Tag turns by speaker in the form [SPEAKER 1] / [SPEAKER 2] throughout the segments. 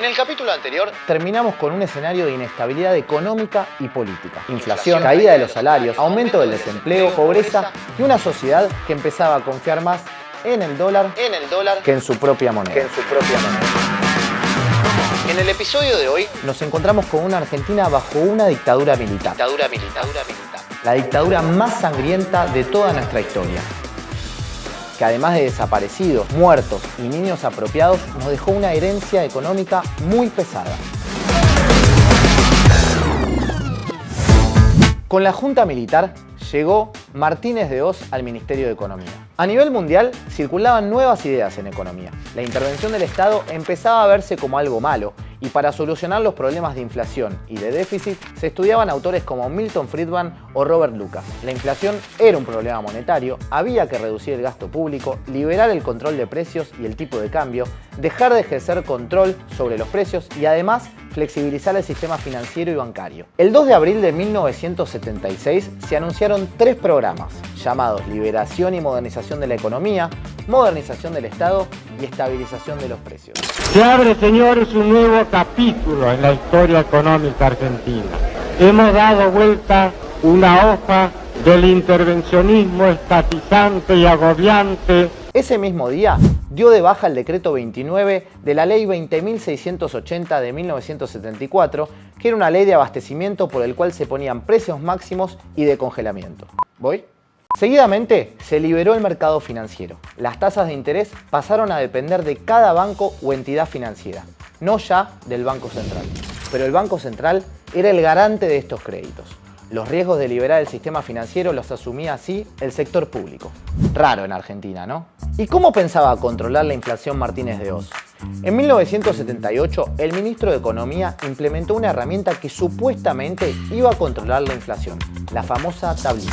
[SPEAKER 1] En el capítulo anterior terminamos con un escenario de inestabilidad económica y política. Inflación, caída de los salarios, aumento del desempleo, pobreza y una sociedad que empezaba a confiar más en el dólar que en su propia moneda. En el episodio de hoy nos encontramos con una Argentina bajo una dictadura militar. La dictadura más sangrienta de toda nuestra historia, que además de desaparecidos, muertos y niños apropiados, nos dejó una herencia económica muy pesada. Con la Junta Militar llegó Martínez de Hoz al Ministerio de Economía. A nivel mundial circulaban nuevas ideas en economía. La intervención del Estado empezaba a verse como algo malo y para solucionar los problemas de inflación y de déficit se estudiaban autores como Milton Friedman o Robert Lucas. La inflación era un problema monetario, había que reducir el gasto público, liberar el control de precios y el tipo de cambio, dejar de ejercer control sobre los precios y además flexibilizar el sistema financiero y bancario. El 2 de abril de 1976 se anunciaron 3 programas llamados Liberación y Modernización de la Economía, Modernización del Estado y Estabilización de los Precios.
[SPEAKER 2] Se abre, señores, un nuevo capítulo en la historia económica argentina. Hemos dado vuelta una hoja del intervencionismo estatizante y agobiante.
[SPEAKER 1] Ese mismo día dio de baja el decreto 29 de la ley 20.680 de 1974, que era una ley de abastecimiento por el cual se ponían precios máximos y de congelamiento. ¿Voy? Seguidamente se liberó el mercado financiero. Las tasas de interés pasaron a depender de cada banco o entidad financiera, no ya del Banco Central. Pero el Banco Central era el garante de estos créditos. Los riesgos de liberar el sistema financiero los asumía así el sector público. Raro en Argentina, ¿no? ¿Y cómo pensaba controlar la inflación Martínez de Hoz? En 1978, el ministro de Economía implementó una herramienta que supuestamente iba a controlar la inflación, la famosa tablita.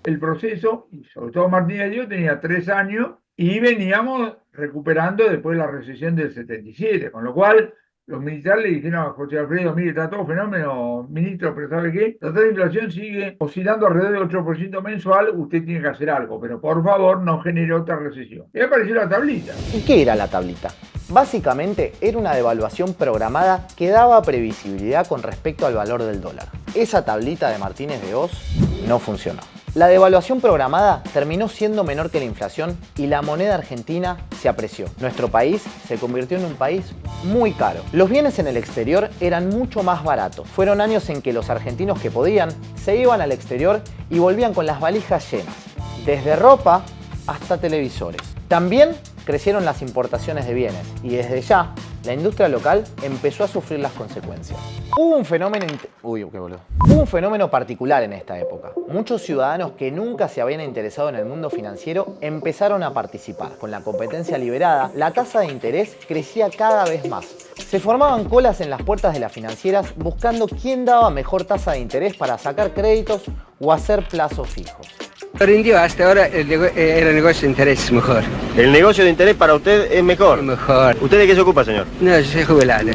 [SPEAKER 3] El proceso, y sobre todo Martínez de Hoz, tenía 3 años y veníamos recuperando después de la recesión del 77, con lo cual los militares le dijeron a José Alfredo: mire, está todo fenómeno, ministro, pero ¿sabe qué? La tasa de inflación sigue oscilando alrededor del 8% mensual, usted tiene que hacer algo, pero por favor no genere otra recesión. Y apareció la tablita.
[SPEAKER 1] ¿Y qué era la tablita? Básicamente era una devaluación programada que daba previsibilidad con respecto al valor del dólar. Esa tablita de Martínez de Hoz no funcionó. La devaluación programada terminó siendo menor que la inflación y la moneda argentina se apreció. Nuestro país se convirtió en un país muy caro. Los bienes en el exterior eran mucho más baratos. Fueron años en que los argentinos que podían se iban al exterior y volvían con las valijas llenas, desde ropa hasta televisores. También crecieron las importaciones de bienes y desde ya la industria local empezó a sufrir las consecuencias. Hubo un fenómeno particular en esta época. Muchos ciudadanos que nunca se habían interesado en el mundo financiero empezaron a participar. Con la competencia liberada, la tasa de interés crecía cada vez más. Se formaban colas en las puertas de las financieras buscando quién daba mejor tasa de interés para sacar créditos o hacer plazos fijos.
[SPEAKER 4] Rindió hasta ahora el negocio de interés es mejor.
[SPEAKER 5] ¿El negocio de interés para usted es mejor?
[SPEAKER 4] Mejor.
[SPEAKER 5] ¿Usted de qué se ocupa, señor?
[SPEAKER 4] No, yo soy jubilado.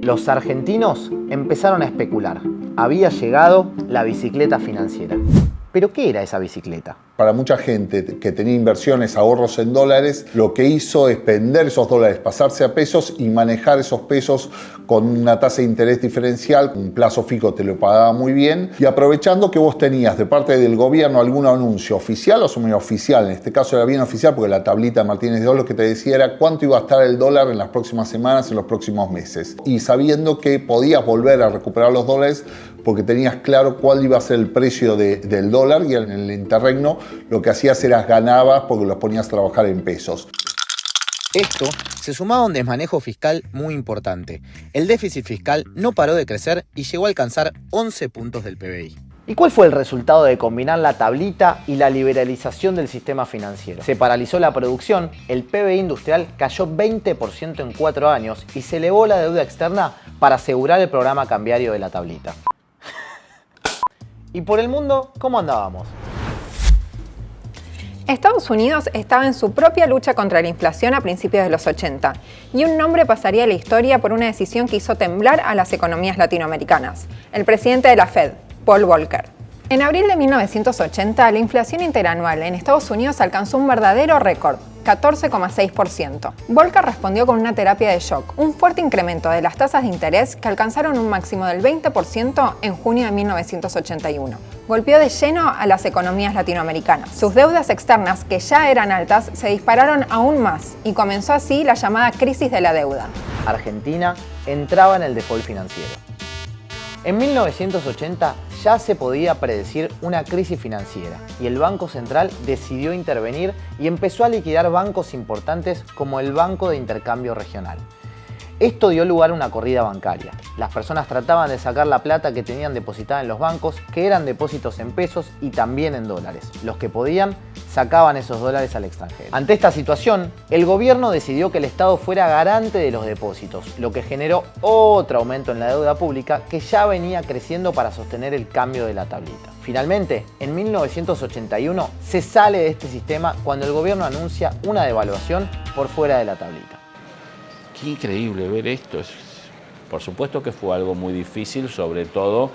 [SPEAKER 1] Los argentinos empezaron a especular. Había llegado la bicicleta financiera. ¿Pero qué era esa bicicleta?
[SPEAKER 6] Para mucha gente que tenía inversiones, ahorros en dólares, lo que hizo es vender esos dólares, pasarse a pesos y manejar esos pesos con una tasa de interés diferencial, un plazo fijo te lo pagaba muy bien, y aprovechando que vos tenías de parte del gobierno algún anuncio oficial o semioficial, en este caso era bien oficial porque la tablita de Martínez de Hoz lo que te decía era cuánto iba a estar el dólar en las próximas semanas, en los próximos meses. Y sabiendo que podías volver a recuperar los dólares porque tenías claro cuál iba a ser el precio del dólar, y en el interregno lo que hacías era ganabas porque los ponías a trabajar en pesos.
[SPEAKER 1] Esto se sumaba a un desmanejo fiscal muy importante. El déficit fiscal no paró de crecer y llegó a alcanzar 11 puntos del PBI. ¿Y cuál fue el resultado de combinar la tablita y la liberalización del sistema financiero? Se paralizó la producción, el PBI industrial cayó 20% en 4 años y se elevó la deuda externa para asegurar el programa cambiario de la tablita. ¿Y por el mundo cómo andábamos?
[SPEAKER 7] Estados Unidos estaba en su propia lucha contra la inflación a principios de los 80 y un nombre pasaría a la historia por una decisión que hizo temblar a las economías latinoamericanas: el presidente de la Fed, Paul Volcker. En abril de 1980, la inflación interanual en Estados Unidos alcanzó un verdadero récord, 14,6%. Volcker respondió con una terapia de shock, un fuerte incremento de las tasas de interés que alcanzaron un máximo del 20% en junio de 1981. Golpeó de lleno a las economías latinoamericanas. Sus deudas externas, que ya eran altas, se dispararon aún más y comenzó así la llamada crisis de la deuda.
[SPEAKER 1] Argentina entraba en el default financiero. En 1980 ya se podía predecir una crisis financiera y el Banco Central decidió intervenir y empezó a liquidar bancos importantes como el Banco de Intercambio Regional. Esto dio lugar a una corrida bancaria. Las personas trataban de sacar la plata que tenían depositada en los bancos, que eran depósitos en pesos y también en dólares. Los que podían sacaban esos dólares al extranjero. Ante esta situación, el gobierno decidió que el Estado fuera garante de los depósitos, lo que generó otro aumento en la deuda pública que ya venía creciendo para sostener el cambio de la tablita. Finalmente, en 1981 se sale de este sistema cuando el gobierno anuncia una devaluación por fuera de la tablita.
[SPEAKER 8] Qué increíble ver esto. Por supuesto que fue algo muy difícil, sobre todo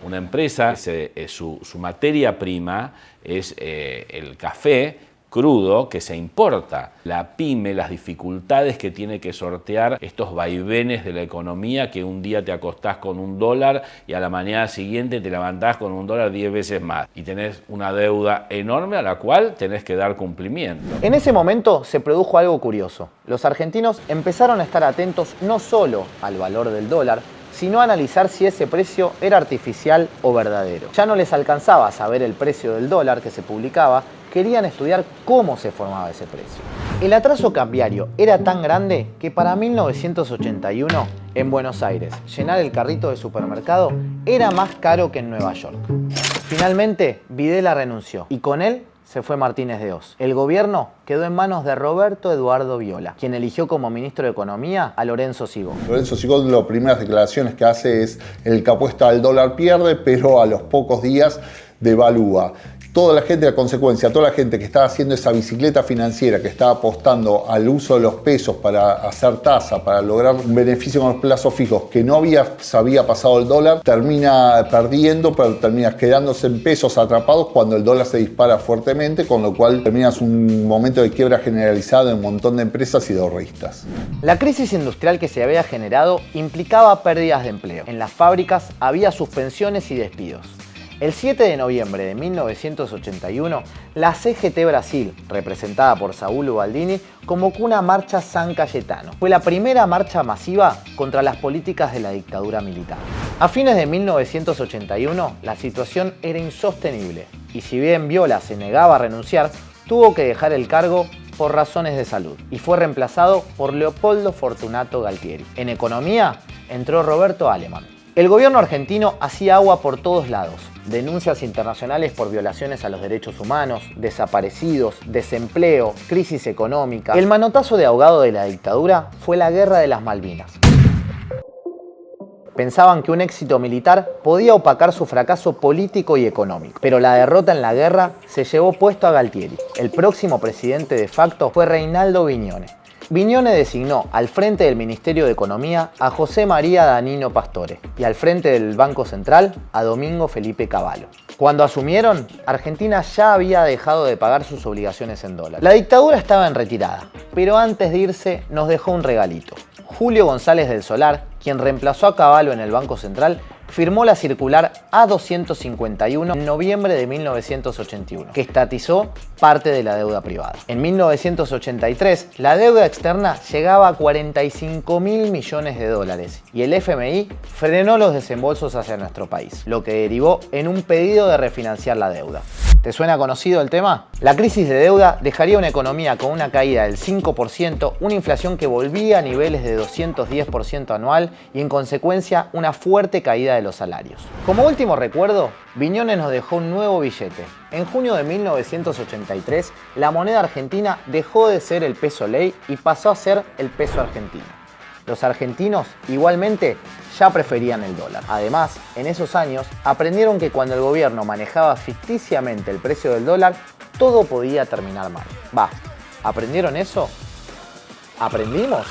[SPEAKER 8] una empresa, su materia prima es el café crudo que se importa. La pyme, las dificultades que tiene que sortear, estos vaivenes de la economía, que un día te acostás con $1 y a la mañana siguiente te levantás con $1 10 veces más. Y tenés una deuda enorme a la cual tenés que dar cumplimiento.
[SPEAKER 1] En ese momento se produjo algo curioso. Los argentinos empezaron a estar atentos no solo al valor del dólar, sino a analizar si ese precio era artificial o verdadero. Ya no les alcanzaba saber el precio del dólar que se publicaba, querían estudiar cómo se formaba ese precio. El atraso cambiario era tan grande que para 1981, en Buenos Aires, llenar el carrito de supermercado era más caro que en Nueva York. Finalmente, Videla renunció y con él se fue Martínez de Hoz. El gobierno quedó en manos de Roberto Eduardo Viola, quien eligió como ministro de Economía a Lorenzo Sigón.
[SPEAKER 6] Lorenzo Sigón, las primeras declaraciones que hace es: el que apuesta al dólar pierde, pero a los pocos días devalúa. Toda la gente, a consecuencia, toda la gente que estaba haciendo esa bicicleta financiera, que estaba apostando al uso de los pesos para hacer tasa, para lograr un beneficio con los plazos fijos, que no se había pasado el dólar, termina perdiendo, pero termina quedándose en pesos atrapados cuando el dólar se dispara fuertemente, con lo cual terminas un momento de quiebra generalizada en un montón de empresas y de ahorristas.
[SPEAKER 1] La crisis industrial que se había generado implicaba pérdidas de empleo. En las fábricas había suspensiones y despidos. El 7 de noviembre de 1981, la CGT Brasil, representada por Saúl Ubaldini, convocó una marcha San Cayetano. Fue la primera marcha masiva contra las políticas de la dictadura militar. A fines de 1981, la situación era insostenible y si bien Viola se negaba a renunciar, tuvo que dejar el cargo por razones de salud y fue reemplazado por Leopoldo Fortunato Galtieri. En economía entró Roberto Alemann. El gobierno argentino hacía agua por todos lados. Denuncias internacionales por violaciones a los derechos humanos, desaparecidos, desempleo, crisis económica. El manotazo de ahogado de la dictadura fue la Guerra de las Malvinas. Pensaban que un éxito militar podía opacar su fracaso político y económico, pero la derrota en la guerra se llevó puesto a Galtieri. El próximo presidente de facto fue Reinaldo Vignone. Vignone designó al frente del Ministerio de Economía a José María Danino Pastore y al frente del Banco Central a Domingo Felipe Cavallo. Cuando asumieron, Argentina ya había dejado de pagar sus obligaciones en dólares. La dictadura estaba en retirada, pero antes de irse nos dejó un regalito. Julio González del Solar, quien reemplazó a Cavallo en el Banco Central, firmó la circular A251 en noviembre de 1981, que estatizó parte de la deuda privada. En 1983, la deuda externa llegaba a $45.000 millones y el FMI frenó los desembolsos hacia nuestro país, lo que derivó en un pedido de refinanciar la deuda. ¿Te suena conocido el tema? La crisis de deuda dejaría una economía con una caída del 5%, una inflación que volvía a niveles de 210% anual y en consecuencia una fuerte caída de los salarios. Como último recuerdo, Vignone nos dejó un nuevo billete. En junio de 1983, la moneda argentina dejó de ser el peso ley y pasó a ser el peso argentino. Los argentinos, igualmente, ya preferían el dólar. Además, en esos años, aprendieron que cuando el gobierno manejaba ficticiamente el precio del dólar, todo podía terminar mal. ¿Aprendieron eso? ¿Aprendimos?